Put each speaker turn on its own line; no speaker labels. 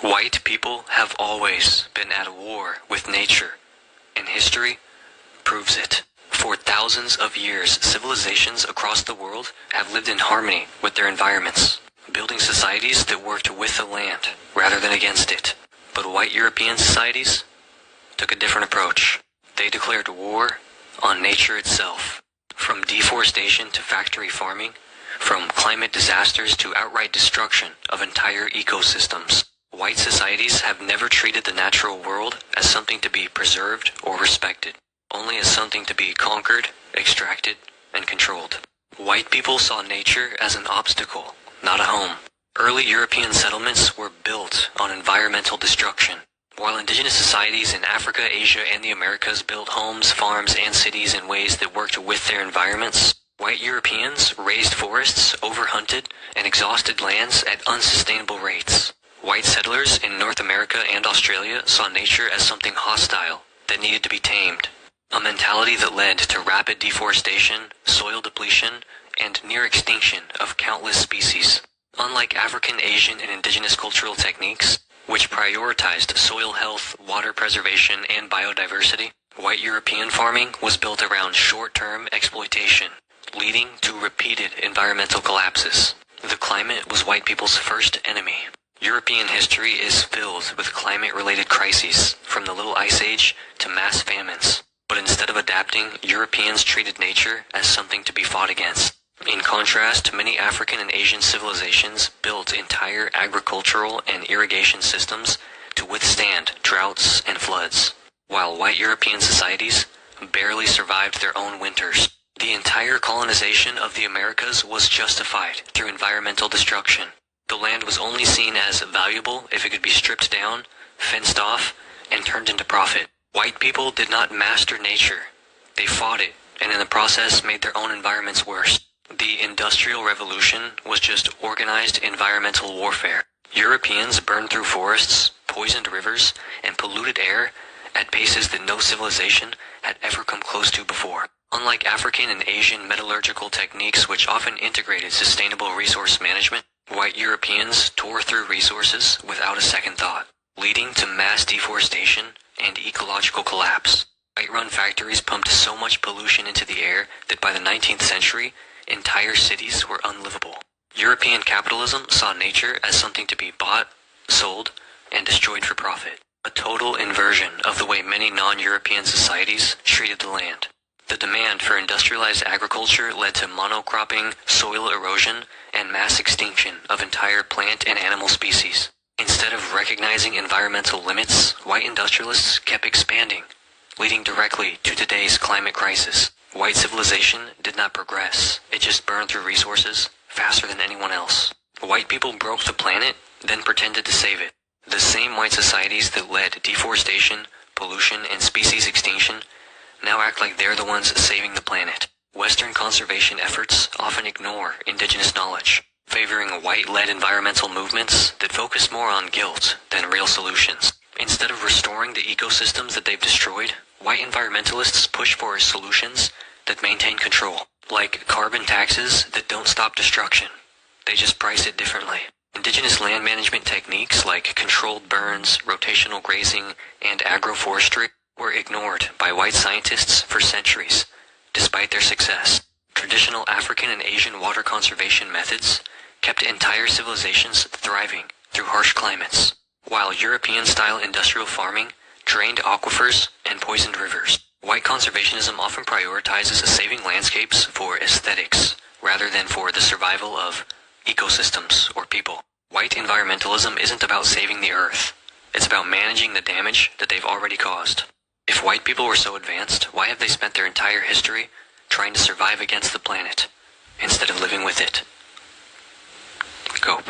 White people have always been at war with nature, and history proves it. For thousands of years, civilizations across the world have lived in harmony with their environments, building societies that worked with the land rather than against it. But white European societies took a different approach. They declared war on nature itself. From deforestation to factory farming, from climate disasters to outright destruction of entire ecosystems, white societies have never treated the natural world as something to be preserved or respected, only as something to be conquered, extracted, and controlled. White people saw nature as an obstacle, not a home. Early European settlements were built on environmental destruction, while indigenous societies in Africa, Asia, and the Americas built homes, farms, and cities in ways that worked with their environments. White Europeans raised forests, overhunted, and exhausted lands at unsustainable rates. White settlers in North America and Australia saw nature as something hostile that needed to be tamed. A mentality that led to rapid deforestation, soil depletion, and near extinction of countless species. Unlike African, Asian, and indigenous cultural techniques, which prioritized soil health, water preservation, and biodiversity, white European farming was built around short-term exploitation, leading to repeated environmental collapses. The climate was white people's first enemy. European history is filled with climate-related crises, from the Little Ice Age to mass famines. But instead of adapting, Europeans treated nature as something to be fought against. In contrast, many African and Asian civilizations built entire agricultural and irrigation systems to withstand droughts and floods, while white European societies barely survived their own winters. The entire colonization of the Americas was justified through environmental destruction. The land was only seen as valuable if it could be stripped down, fenced off, and turned into profit. White people did not master nature. They fought it, and in the process made their own environments worse. The Industrial Revolution was just organized environmental warfare. Europeans burned through forests, poisoned rivers, and polluted air at paces that no civilization had ever come close to before. Unlike African and Asian metallurgical techniques, which often integrated sustainable resource management, white Europeans tore through resources without a second thought, leading to mass deforestation and ecological collapse. White-run factories pumped so much pollution into the air that by the 19th century, entire cities were unlivable. European capitalism saw nature as something to be bought, sold, and destroyed for profit. A total inversion of the way many non-European societies treated the land. The demand for industrialized agriculture led to monocropping, soil erosion, and mass extinction of entire plant and animal species. Instead of recognizing environmental limits, white industrialists kept expanding, leading directly to today's climate crisis. White civilization did not progress. It just burned through resources faster than anyone else. White people broke the planet, then pretended to save it. The same white societies that led deforestation, pollution, and species extinction now act like they're the ones saving the planet. Western conservation efforts often ignore indigenous knowledge, favoring white-led environmental movements that focus more on guilt than real solutions. Instead of restoring the ecosystems that they've destroyed, white environmentalists push for solutions that maintain control, like carbon taxes that don't stop destruction. They just price it differently. Indigenous land management techniques like controlled burns, rotational grazing, and agroforestry were ignored by white scientists for centuries, despite their success. Traditional African and Asian water conservation methods kept entire civilizations thriving through harsh climates, while European-style industrial farming drained aquifers and poisoned rivers. White conservationism often prioritizes saving landscapes for aesthetics rather than for the survival of ecosystems or people. White environmentalism isn't about saving the earth. It's about managing the damage that they've already caused. If white people were so advanced, why have they spent their entire history trying to survive against the planet instead of living with it? Go.